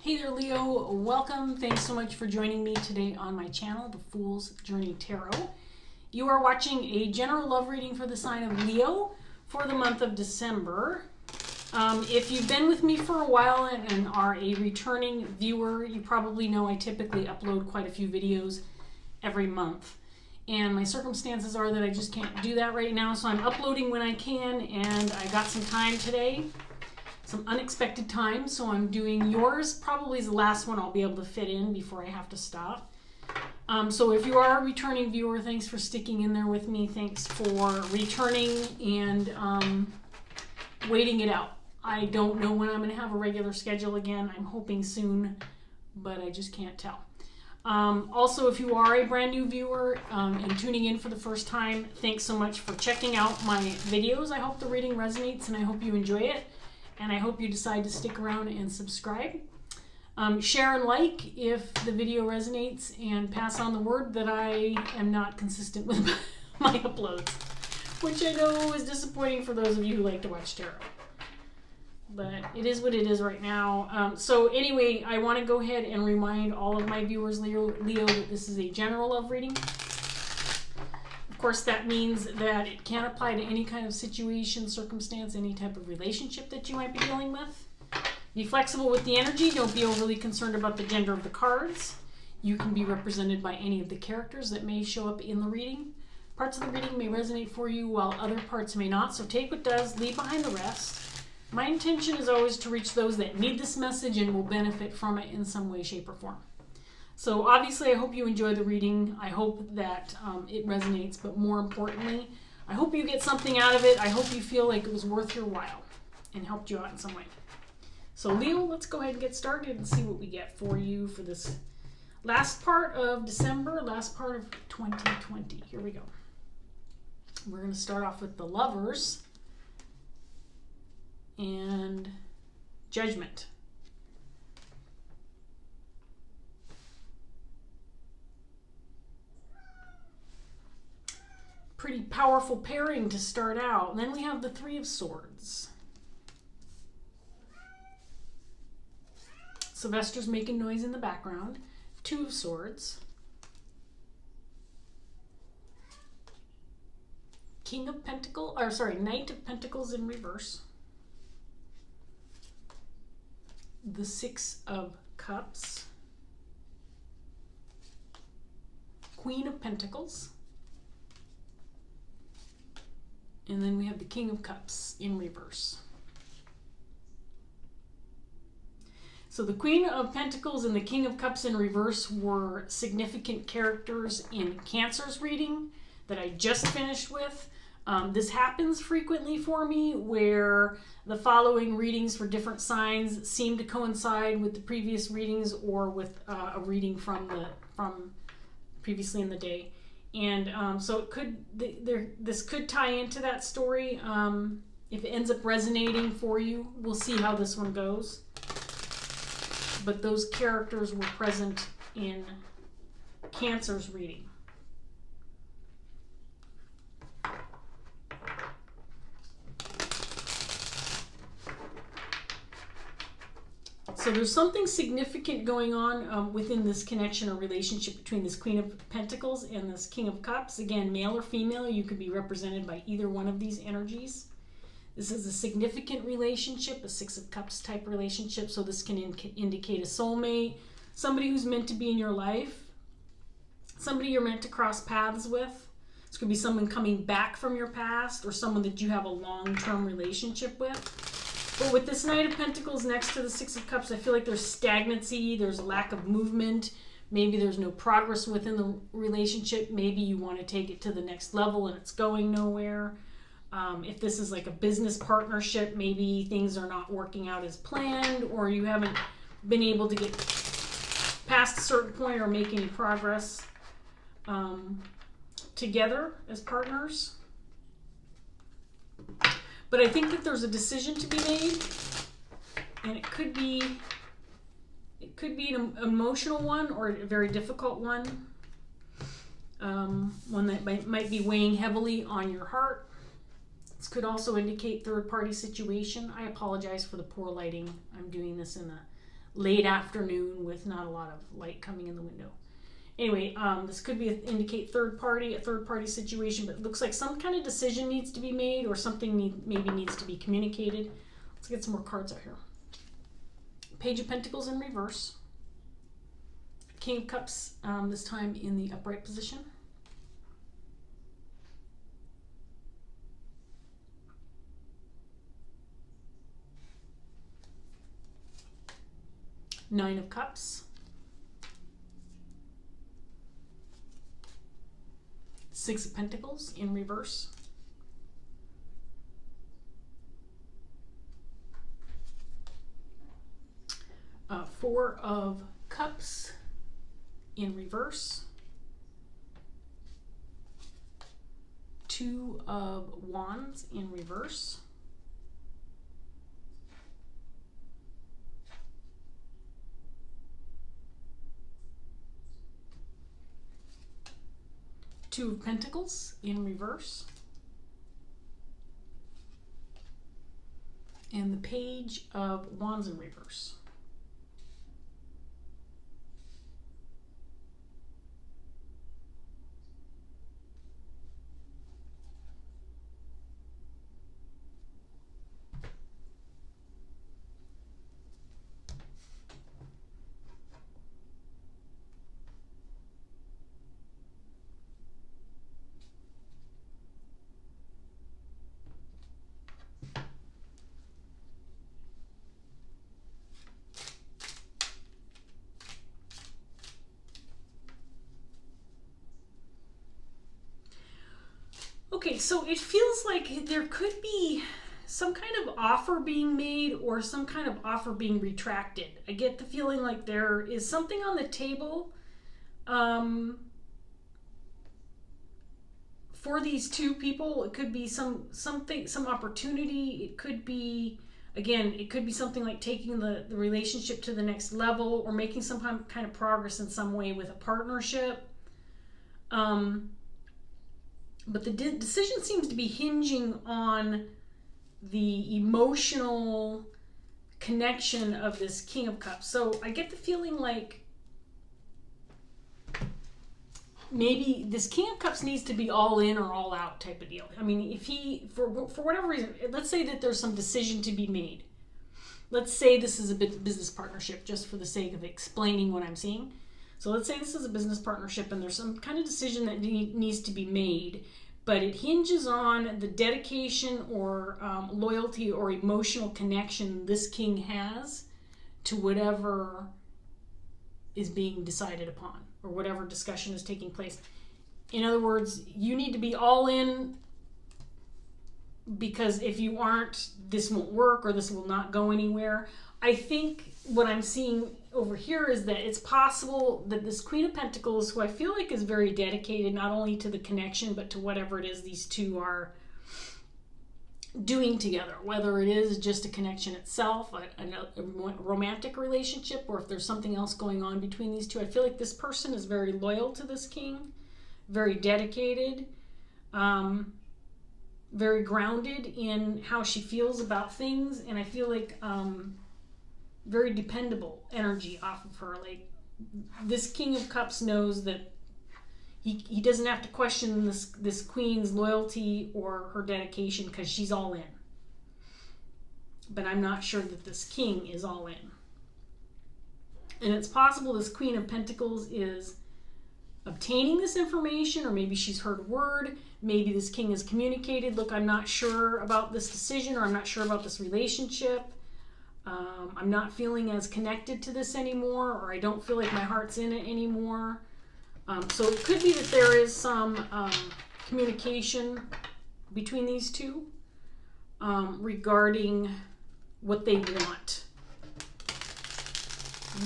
Hey there, Leo. Welcome. Thanks so much for joining me today on my channel, The Fool's Journey Tarot. You are watching a general love reading for the sign of Leo for the month of December. If you've been with me for a while and are a returning viewer, you probably know I typically upload quite a few videos every month. And my circumstances are that I just can't do that right now, so I'm uploading when I can, and I got some time today. Some unexpected time, so I'm doing yours. Probably is the last one I'll be able to fit in before I have to stop. So if you are a returning viewer, thanks for sticking in there with me. Thanks for returning and waiting it out. I don't know when I'm going to have a regular schedule again. I'm hoping soon, but I just can't tell. Also, if you are a brand new viewer and tuning in for the first time, thanks so much for checking out my videos. I hope the reading resonates and I hope you enjoy it. And I hope you decide to stick around and subscribe. Share and like if the video resonates, and pass on the word that I am not consistent with my uploads, which I know is disappointing for those of you who like to watch tarot. But it is what it is right now. So anyway, I want to go ahead and remind all of my viewers, Leo, that this is a general love reading. Of course, that means that it can apply to any kind of situation, circumstance, any type of relationship that you might be dealing with. Be flexible with the energy. Don't be overly concerned about the gender of the cards. You can be represented by any of the characters that may show up in the reading. Parts of the reading may resonate for you while other parts may not, so take what does, leave behind the rest. My intention is always to reach those that need this message and will benefit from it in some way, shape, or form. So obviously I hope you enjoy the reading. I hope that it resonates, but more importantly, I hope you get something out of it. I hope you feel like it was worth your while and helped you out in some way. So Leo, let's go ahead and get started and see what we get for you for this last part of December, last part of 2020. Here we go. We're going to start off with the Lovers and Judgment. Pretty powerful pairing to start out. And then we have the Three of Swords. Sylvester's making noise in the background. Two of Swords. Knight of Pentacles in reverse. The Six of Cups. Queen of Pentacles. And then we have the King of Cups in reverse. So the Queen of Pentacles and the King of Cups in reverse were significant characters in Cancer's reading that I just finished with. This happens frequently for me where the following readings for different signs seem to coincide with the previous readings or with a reading from previously in the day. And so it could this could tie into that story. If it ends up resonating for you, we'll see how this one goes. But those characters were present in Cancer's reading. So there's something significant going on within this connection or relationship between this Queen of Pentacles and this King of Cups. Again, male or female, you could be represented by either one of these energies. This is a significant relationship, a Six of Cups type relationship. So this can indicate a soulmate, somebody who's meant to be in your life, somebody you're meant to cross paths with. This could be someone coming back from your past or someone that you have a long-term relationship with. But with this Knight of Pentacles next to the Six of Cups, I feel like there's stagnancy, there's a lack of movement. Maybe there's no progress within the relationship. Maybe you want to take it to the next level and it's going nowhere. If this is like a business partnership, maybe things are not working out as planned, or you haven't been able to get past a certain point or make any progress together as partners. But I think that there's a decision to be made, and it could be an emotional one or a very difficult one, one that might be weighing heavily on your heart. This could also indicate third-party situation. I apologize for the poor lighting. I'm doing this in the late afternoon with not a lot of light coming in the window. Anyway, this could indicate a third party situation, but it looks like some kind of decision needs to be made or something maybe needs to be communicated. Let's get some more cards out here. Page of Pentacles in reverse. King of Cups, this time in the upright position. Nine of Cups. Six of Pentacles in reverse. Four of Cups in reverse. Two of Wands in reverse. Two of Pentacles in reverse. And the Page of Wands in reverse. Okay, so it feels like there could be some kind of offer being made or some kind of offer being retracted. I get the feeling like there is something on the table for these two people. It could be some opportunity. It could be, again, it could be something like taking the relationship to the next level or making some kind of progress in some way with a partnership. But the decision seems to be hinging on the emotional connection of this King of Cups. So I get the feeling like maybe this King of Cups needs to be all in or all out type of deal. I mean, if he, for whatever reason, let's say that there's some decision to be made. Let's say this is a business partnership, just for the sake of explaining what I'm seeing. So let's say this is a business partnership and there's some kind of decision that needs to be made, but it hinges on the dedication or loyalty or emotional connection this king has to whatever is being decided upon or whatever discussion is taking place. In other words, you need to be all in, because if you aren't, this won't work or this will not go anywhere. I think what I'm seeing over here is that it's possible that this Queen of Pentacles, who I feel like is very dedicated not only to the connection but to whatever it is these two are doing together, whether it is just a connection itself, a romantic relationship, or if there's something else going on between these two. I feel like this person is very loyal to this king, very dedicated, very grounded in how she feels about things, and I feel like very dependable energy off of her. Like, this King of Cups knows that he doesn't have to question this queen's loyalty or her dedication because she's all in. But I'm not sure that this king is all in. And it's possible this Queen of Pentacles is obtaining this information, or maybe she's heard word. Maybe this king has communicated, look, I'm not sure about this decision, or I'm not sure about this relationship. I'm not feeling as connected to this anymore, or I don't feel like my heart's in it anymore. So it could be that there is some communication between these two regarding what they want.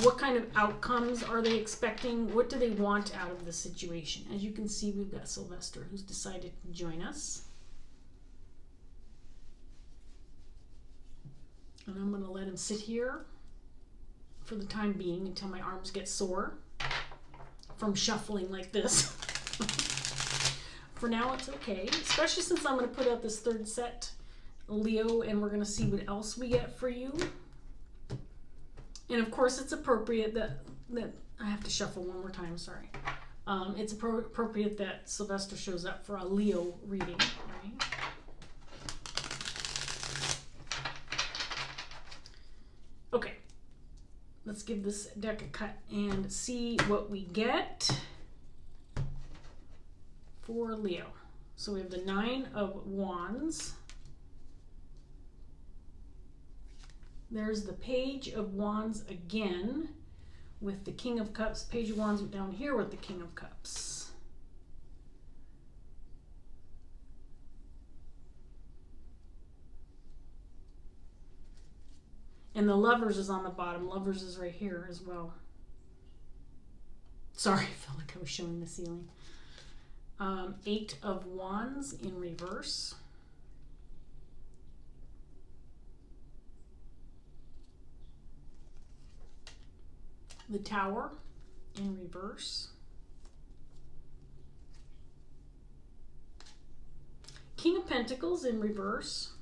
What kind of outcomes are they expecting? What do they want out of the situation? As you can see, we've got Sylvester, who's decided to join us. And I'm going to let him sit here for the time being until my arms get sore from shuffling like this. For now, it's okay, especially since I'm going to put out this third set, Leo, and we're going to see what else we get for you. And of course, it's appropriate that I have to shuffle one more time. Sorry. It's appropriate that Sylvester shows up for a Leo reading, right? Okay, let's give this deck a cut and see what we get for Leo. So we have the Nine of Wands. There's the Page of Wands again with the King of Cups. Page of Wands down here with the King of Cups. And the Lovers is on the bottom. Lovers is right here as well. Sorry, I felt like I was showing the ceiling. Eight of Wands in reverse. The Tower in reverse. King of Pentacles in reverse.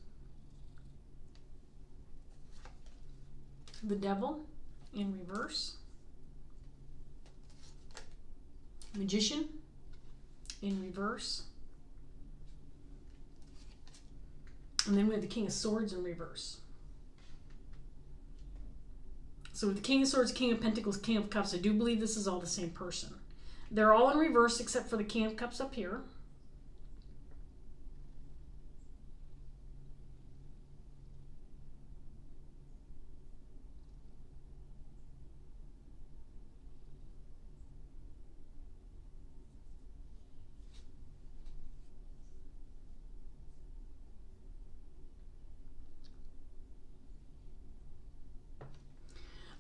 The Devil in reverse. Magician in reverse. And then we have the King of Swords in reverse. So with the King of Swords, King of Pentacles, King of Cups, I do believe this is all the same person. They're all in reverse except for the King of Cups up here.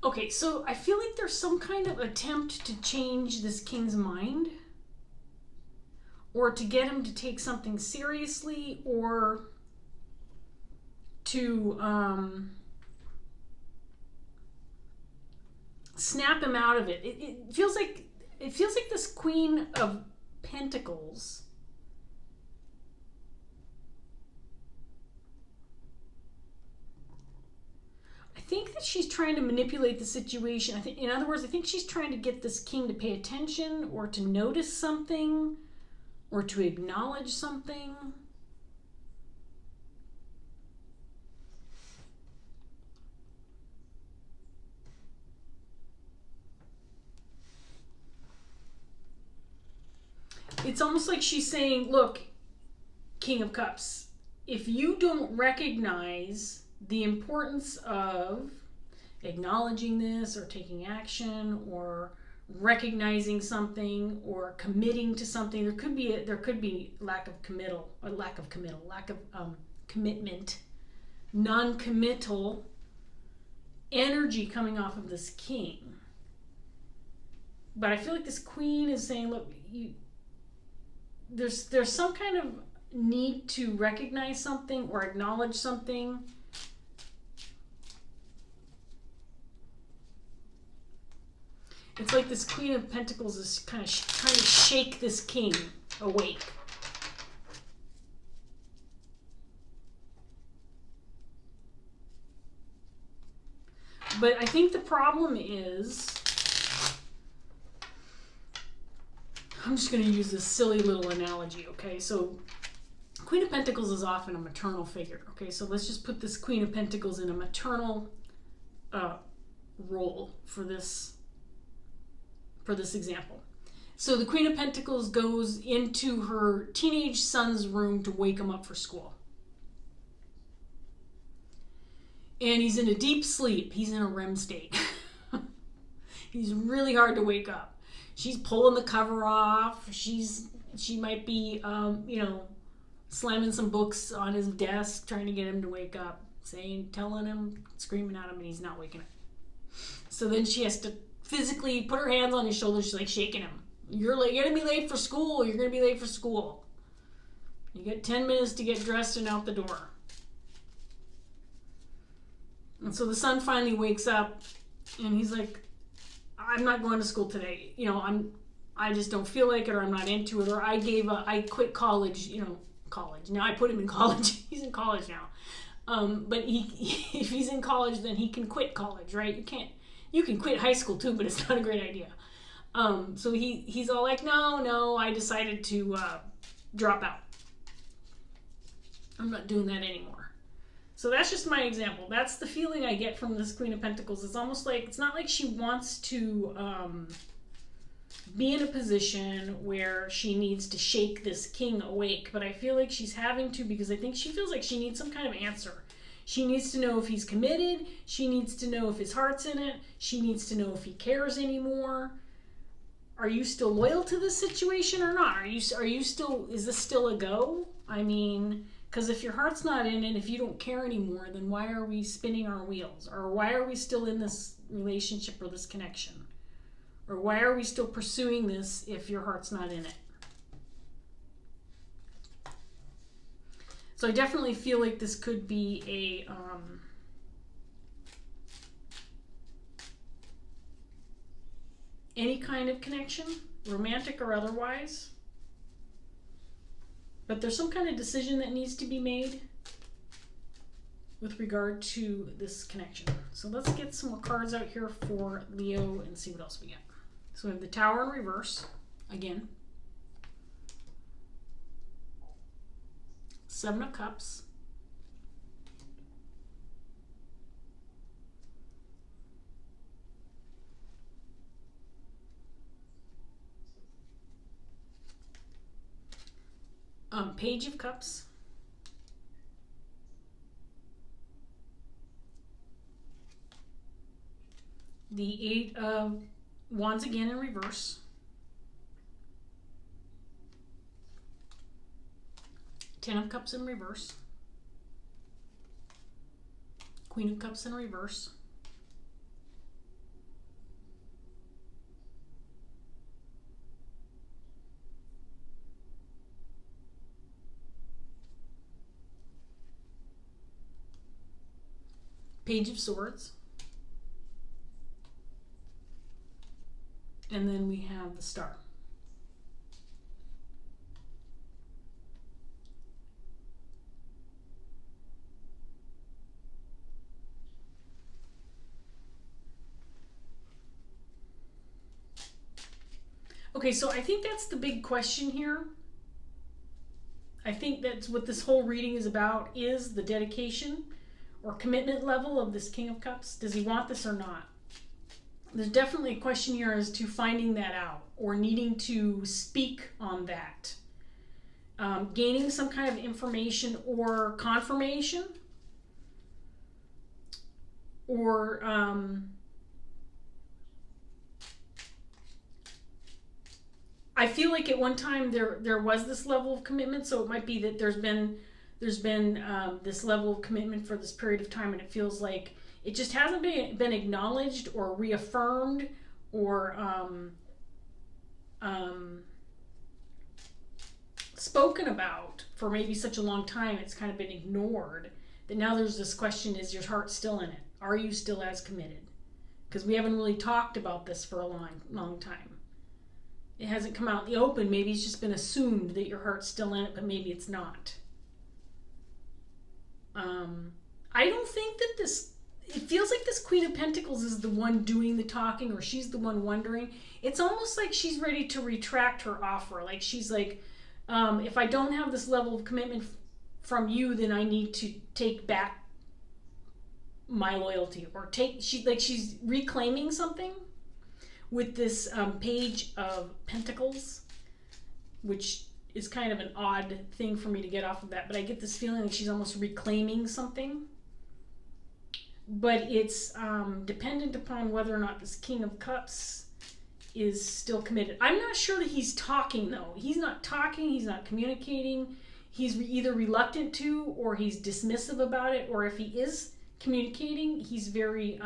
Okay, so I feel like there's some kind of attempt to change this king's mind, or to get him to take something seriously, or to snap him out of it. It feels like this Queen of Pentacles I think that she's trying to manipulate the situation. In other words, I think she's trying to get this king to pay attention, or to notice something, or to acknowledge something. It's almost like she's saying, look, King of Cups, if you don't recognize the importance of acknowledging this, or taking action, or recognizing something, or committing to something, there could be lack of commitment, non-committal energy coming off of this king. But I feel like this queen is saying, look, there's some kind of need to recognize something or acknowledge something. It's like this Queen of Pentacles is kind of trying to shake this king awake. But I think the problem is, I'm just going to use this silly little analogy, okay? So Queen of Pentacles is often a maternal figure, okay? So let's just put this Queen of Pentacles in a maternal role for this example. So the Queen of Pentacles goes into her teenage son's room to wake him up for school. And he's in a deep sleep. He's in a REM state. He's really hard to wake up. She's pulling the cover off. She might be, slamming some books on his desk, trying to get him to wake up, telling him, screaming at him, and he's not waking up. So then she has to physically put her hands on his shoulders. She's like shaking him. You're gonna be late for school. You're gonna be late for school. You get 10 minutes to get dressed and out the door. And so the son finally wakes up, and he's like, I'm not going to school today. I just don't feel like it, or I'm not into it, or I quit college, college. Now I put him in college. He's in college now. But if he's in college, then he can quit college, right? You can quit high school too, but it's not a great idea. So he's all like, no, I decided to drop out. I'm not doing that anymore. So that's just my example. That's the feeling I get from this Queen of Pentacles. It's almost like, it's not like she wants to be in a position where she needs to shake this king awake, but I feel like she's having to, because I think she feels like she needs some kind of answer. She needs to know if he's committed. She needs to know if his heart's in it. She needs to know if he cares anymore. Are you still loyal to this situation or not? Are you still, is this still a go? I mean, because if your heart's not in it, if you don't care anymore, then why are we spinning our wheels? Or why are we still in this relationship or this connection? Or why are we still pursuing this if your heart's not in it? So I definitely feel like this could be a any kind of connection, romantic or otherwise. But there's some kind of decision that needs to be made with regard to this connection. So let's get some more cards out here for Leo and see what else we get. So we have the Tower in reverse, again. Seven of Cups. Page of Cups. The Eight of Wands again in reverse. Ten of Cups in reverse. Queen of Cups in reverse. Page of Swords. And then we have the Star. Okay, so I think that's the big question here. I think that's what this whole reading is about, is the dedication or commitment level of this King of Cups. Does he want this or not? There's definitely a question here as to finding that out or needing to speak on that. Gaining some kind of information or confirmation, or I feel like at one time there was this level of commitment, so it might be that there's been this level of commitment for this period of time, and it feels like it just hasn't been acknowledged or reaffirmed or spoken about for maybe such a long time. It's kind of been ignored, that now there's this question, is your heart still in it? Are you still as committed? Because we haven't really talked about this for a long time. It hasn't come out in the open. Maybe it's just been assumed that your heart's still in it, but maybe it's not. I don't think that it feels like this Queen of Pentacles is the one doing the talking, or she's the one wondering. It's almost like she's ready to retract her offer. Like she's like, if I don't have this level of commitment from you, then I need to take back my loyalty, or she's reclaiming something with this Page of Pentacles, which is kind of an odd thing for me to get off of that, but I get this feeling like she's almost reclaiming something. But it's dependent upon whether or not this King of Cups is still committed. I'm not sure that he's talking, though. He's not talking, he's not communicating. He's either reluctant to, or he's dismissive about it, or if he is communicating, he's very,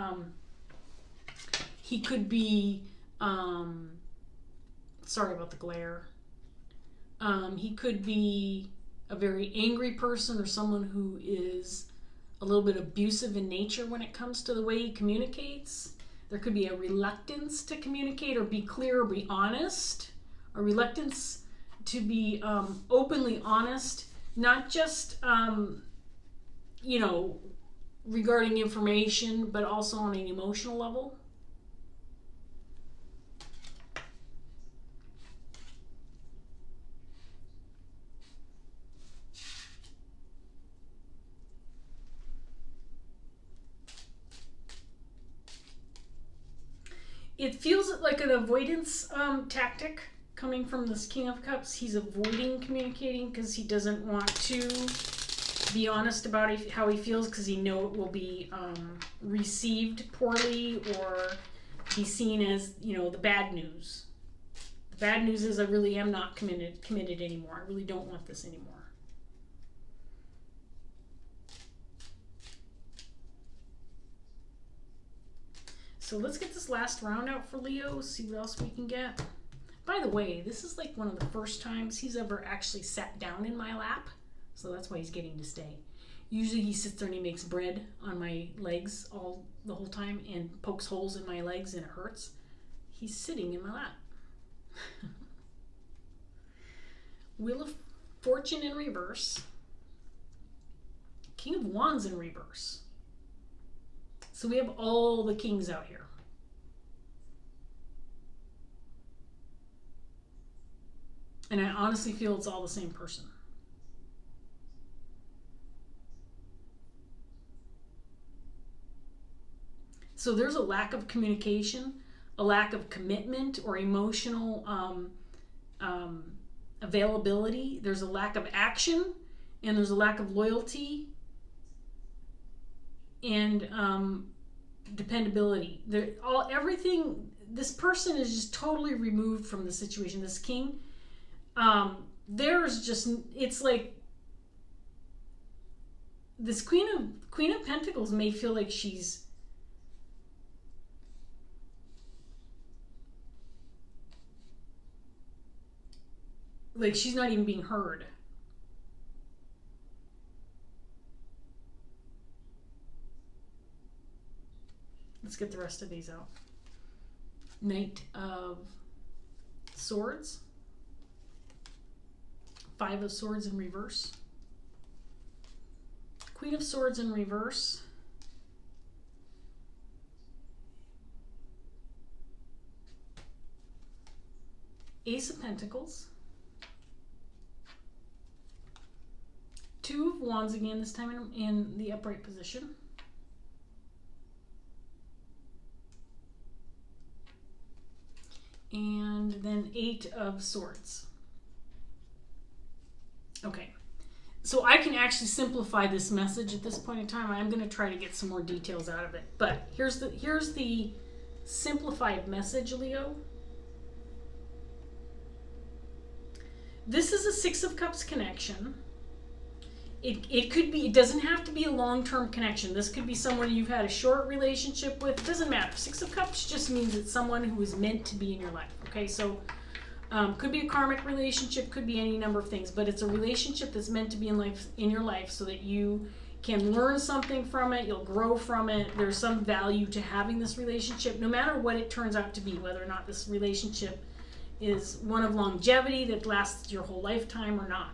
he could be, sorry about the glare. He could be a very angry person, or someone who is a little bit abusive in nature when it comes to the way he communicates. There could be a reluctance to communicate or be clear or be honest. A reluctance to be openly honest, not just, regarding information, but also on an emotional level. It feels like an avoidance tactic coming from this King of Cups. He's avoiding communicating because he doesn't want to be honest about how he feels, because he knows it will be received poorly or be seen as, the bad news. The bad news is I really am not committed anymore. I really don't want this anymore. So let's get this last round out for Leo, see what else we can get. By the way, this is like one of the first times he's ever actually sat down in my lap, so that's why he's getting to stay. Usually he sits there and he makes bread on my legs the whole time and pokes holes in my legs and it hurts. He's sitting in my lap. Wheel of Fortune in reverse. King of Wands in reverse. So we have all the kings out here. And I honestly feel it's all the same person. So there's a lack of communication, a lack of commitment or emotional availability. There's a lack of action, and there's a lack of loyalty and dependability. Everything. This person is just totally removed from the situation. This king. It's like this Queen of Pentacles may feel like she's not even being heard. Let's get the rest of these out. Knight of Swords. 5 of Swords in reverse. Queen of Swords in reverse. Ace of Pentacles. 2 of Wands again, this time in the upright position. And then 8 of Swords. Okay, so I can actually simplify this message at this point in time. I'm going to try to get some more details out of it. But here's the simplified message, Leo. This is a 6 of Cups connection. It doesn't have to be a long-term connection. This could be someone you've had a short relationship with. It doesn't matter. 6 of Cups just means it's someone who is meant to be in your life. Okay, so could be a karmic relationship, could be any number of things, but it's a relationship that's meant to be in your life so that you can learn something from it, you'll grow from it. There's some value to having this relationship, no matter what it turns out to be, whether or not this relationship is one of longevity that lasts your whole lifetime or not.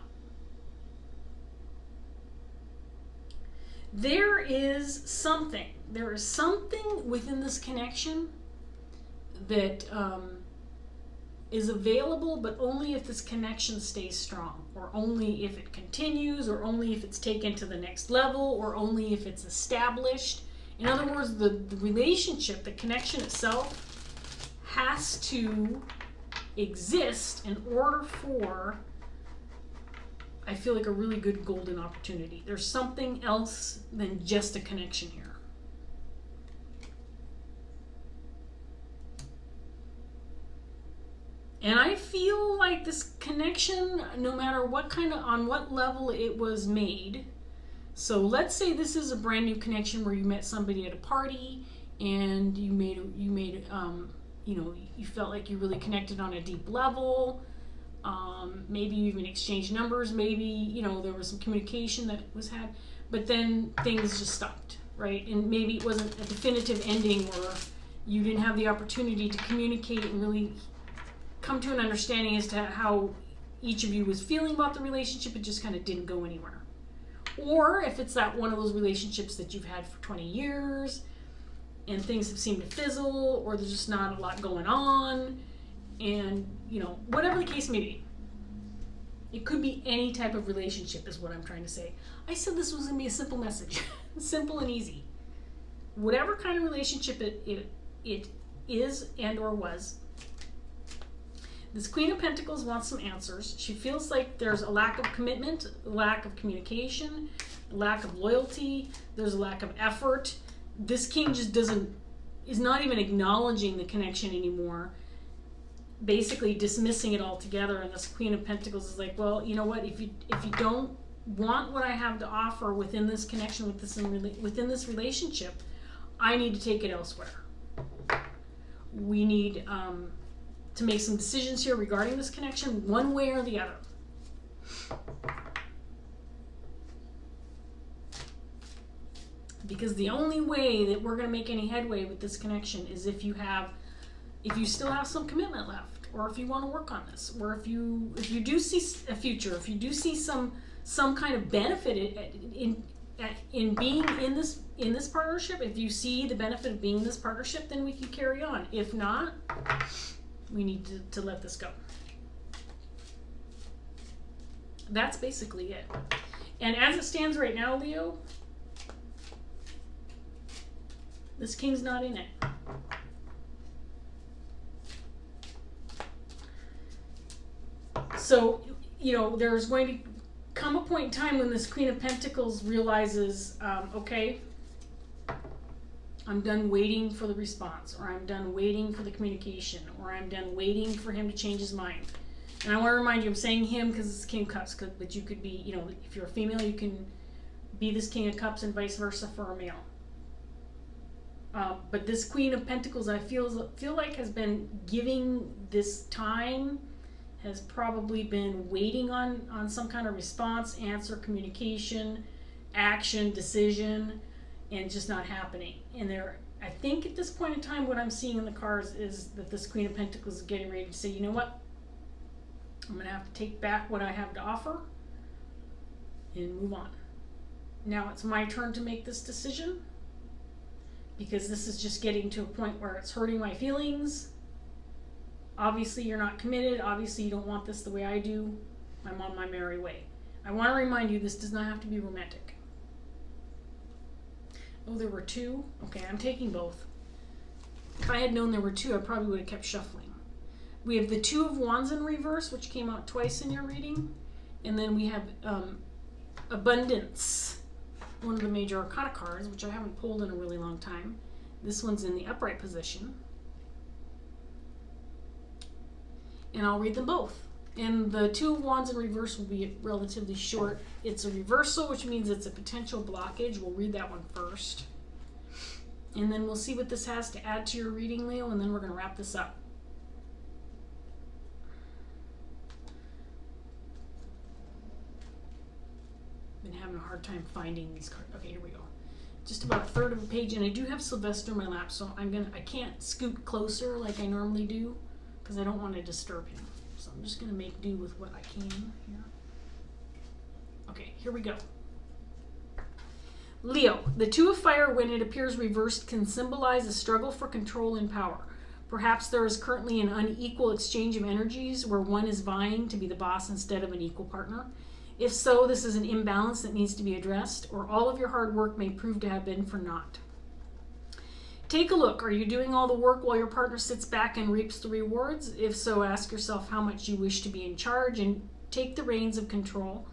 There is something within this connection that is available, but only if this connection stays strong, or only if it continues, or only if it's taken to the next level, or only if it's established. In other words, the relationship, the connection itself has to exist in order for, I feel like, a really good golden opportunity. There's something else than just a connection here. And I feel like this connection, no matter on what level it was made. So let's say this is a brand new connection where you met somebody at a party and you felt like you really connected on a deep level. Maybe you even exchanged numbers. Maybe, there was some communication that was had, but then things just stopped, right? And maybe it wasn't a definitive ending, or you didn't have the opportunity to communicate and really come to an understanding as to how each of you was feeling about the relationship. It just kind of didn't go anywhere. Or if it's that one of those relationships that you've had for 20 years and things have seemed to fizzle, or there's just not a lot going on, and whatever the case may be. It could be any type of relationship is what I'm trying to say. I said this was going to be a simple message. Simple and easy. Whatever kind of relationship it is and or was. This Queen of Pentacles wants some answers. She feels like there's a lack of commitment, lack of communication, lack of loyalty, there's a lack of effort. This King just is not even acknowledging the connection anymore, basically dismissing it altogether. And this Queen of Pentacles is like, well, you know what, if you don't want what I have to offer within this connection, within this relationship, I need to take it elsewhere. We need to make some decisions here regarding this connection, one way or the other. Because the only way that we're going to make any headway with this connection is if you still have some commitment left, or if you want to work on this, or if you do see a future, if you do see some kind of benefit in being in this partnership. If you see the benefit of being in this partnership, then we can carry on. If not, we need to let this go. That's basically it. And as it stands right now, Leo, this King's not in it. So, there's going to come a point in time when this Queen of Pentacles realizes, okay, I'm done waiting for the response, or I'm done waiting for the communication, or I'm done waiting for him to change his mind. And I want to remind you, I'm saying him because it's King of Cups, but you could be, if you're a female, you can be this King of Cups and vice versa for a male. But this Queen of Pentacles, I feel like has been giving this time, has probably been waiting on some kind of response, answer, communication, action, decision, and just not happening. And I think at this point in time, what I'm seeing in the cards is that this Queen of Pentacles is getting ready to say, you know what? I'm going to have to take back what I have to offer and move on. Now it's my turn to make this decision, because this is just getting to a point where it's hurting my feelings. Obviously, you're not committed. Obviously, you don't want this the way I do. I'm on my merry way. I want to remind you, this does not have to be romantic. Oh, there were two? Okay, I'm taking both. If I had known there were two, I probably would have kept shuffling. We have the Two of Wands in reverse, which came out twice in your reading. And then we have Abundance, one of the major arcana cards, which I haven't pulled in a really long time. This one's in the upright position. And I'll read them both. And the Two of Wands in reverse will be relatively short. It's a reversal, which means it's a potential blockage. We'll read that one first. And then we'll see what this has to add to your reading, Leo, and then we're going to wrap this up. Been having a hard time finding these cards. Okay, here we go. Just about a third of a page, and I do have Sylvester in my lap, so I can't scoot closer like I normally do, because I don't want to disturb him. So I'm just going to make do with what I can here. Okay, here we go. Leo, the Two of Fire, when it appears reversed, can symbolize a struggle for control and power. Perhaps there is currently an unequal exchange of energies where one is vying to be the boss instead of an equal partner. If so, this is an imbalance that needs to be addressed, or all of your hard work may prove to have been for naught. Take a look. Are you doing all the work while your partner sits back and reaps the rewards? If so, ask yourself how much you wish to be in charge and take the reins of control.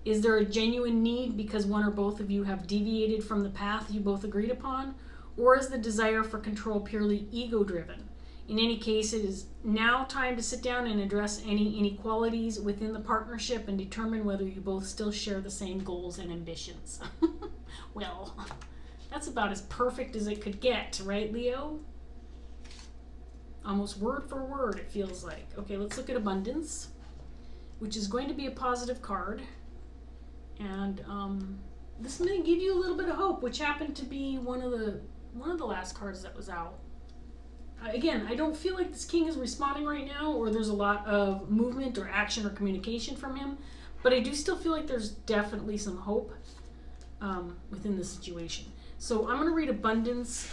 Is there a genuine need because one or both of you have deviated from the path you both agreed upon? Or is the desire for control purely ego-driven? In any case, it is now time to sit down and address any inequalities within the partnership and determine whether you both still share the same goals and ambitions. Well, that's about as perfect as it could get, right, Leo? Almost word for word, it feels like. Okay, let's look at Abundance, which is going to be a positive card. And this may give you a little bit of hope, which happened to be one of the last cards that was out. Again, I don't feel like this King is responding right now, or there's a lot of movement or action or communication from him, but I do still feel like there's definitely some hope within the situation. So I'm going to read Abundance.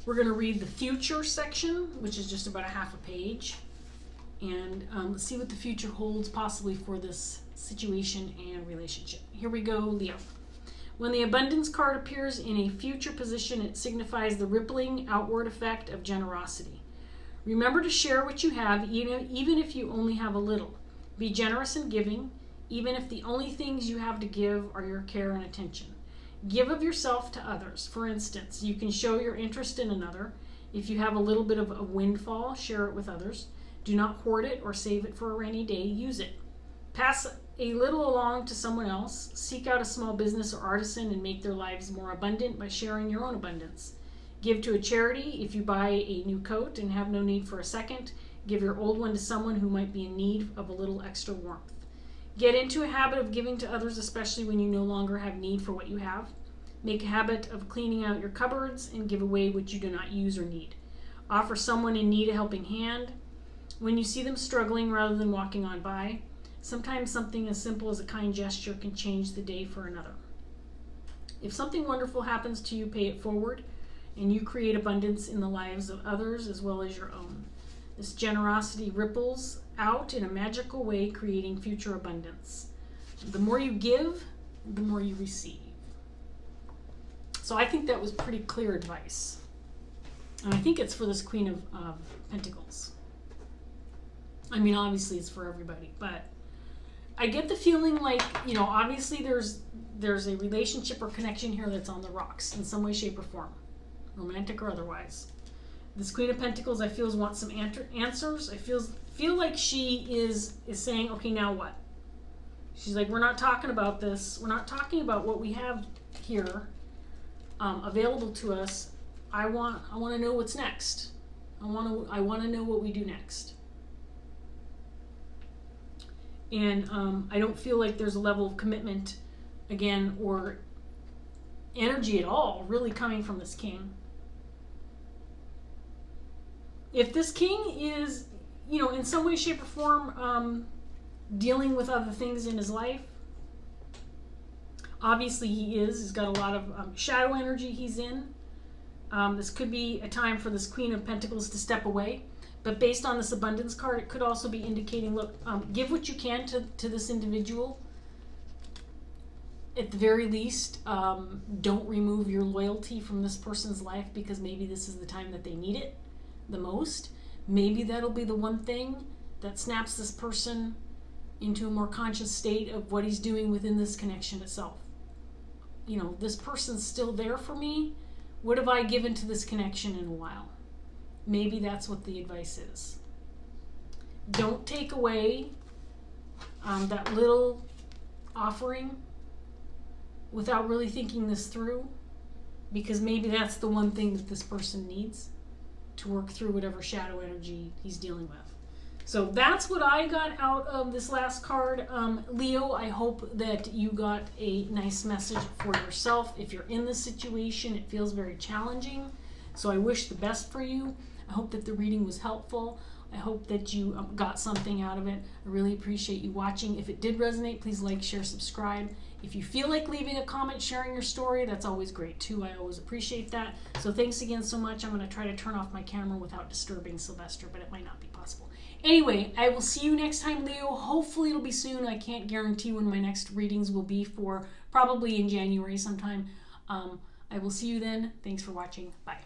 We're going to read the future section, which is just about a half a page. And let's see what the future holds possibly for this situation and relationship. Here we go, Leo. When the abundance card appears in a future position, it signifies the rippling outward effect of generosity. Remember to share what you have, even if you only have a little. Be generous in giving, even if the only things you have to give are your care and attention. Give of yourself to others. For instance, you can show your interest in another. If you have a little bit of a windfall, share it with others. Do not hoard it or save it for a rainy day. Use it. Pass a little along to someone else. Seek out a small business or artisan and make their lives more abundant by sharing your own abundance. Give to a charity. If you buy a new coat and have no need for a second, give your old one to someone who might be in need of a little extra warmth. Get into a habit of giving to others, especially when you no longer have need for what you have. Make a habit of cleaning out your cupboards and give away what you do not use or need. Offer someone in need a helping hand when you see them struggling rather than walking on by. Sometimes something as simple as a kind gesture can change the day for another. If something wonderful happens to you, pay it forward, and you create abundance in the lives of others as well as your own. This generosity ripples out in a magical way, creating future abundance. The more you give, the more you receive. So I think that was pretty clear advice. And I think it's for this Queen of Pentacles. I mean, obviously it's for everybody, but I get the feeling like, obviously there's a relationship or connection here that's on the rocks in some way, shape, or form, romantic or otherwise. This Queen of Pentacles, I feel, wants some answers. I feel like she is saying, okay, now what? She's like, we're not talking about this. We're not talking about what we have here available to us. I want to know what's next. I want to know what we do next. And I don't feel like there's a level of commitment, again, or energy at all really coming from this king. If this king is, in some way, shape, or form dealing with other things in his life, obviously he is. He's got a lot of shadow energy he's in. This could be a time for this Queen of Pentacles to step away. But based on this abundance card, it could also be indicating, look, give what you can to this individual. At the very least, don't remove your loyalty from this person's life, because maybe this is the time that they need it the most. Maybe that'll be the one thing that snaps this person into a more conscious state of what he's doing within this connection itself. This person's still there for me. What have I given to this connection in a while? Maybe that's what the advice is. Don't take away that little offering without really thinking this through, because maybe that's the one thing that this person needs to work through whatever shadow energy he's dealing with. So that's what I got out of this last card. Leo, I hope that you got a nice message for yourself. If you're in this situation, it feels very challenging. So I wish the best for you. I hope that the reading was helpful. I hope that you got something out of it. I really appreciate you watching. If it did resonate, please like, share, subscribe. If you feel like leaving a comment, sharing your story, that's always great too. I always appreciate that. So thanks again so much. I'm going to try to turn off my camera without disturbing Sylvester, but it might not be possible. Anyway, I will see you next time, Leo. Hopefully it'll be soon. I can't guarantee when my next readings will be, for probably in January sometime. I will see you then. Thanks for watching. Bye.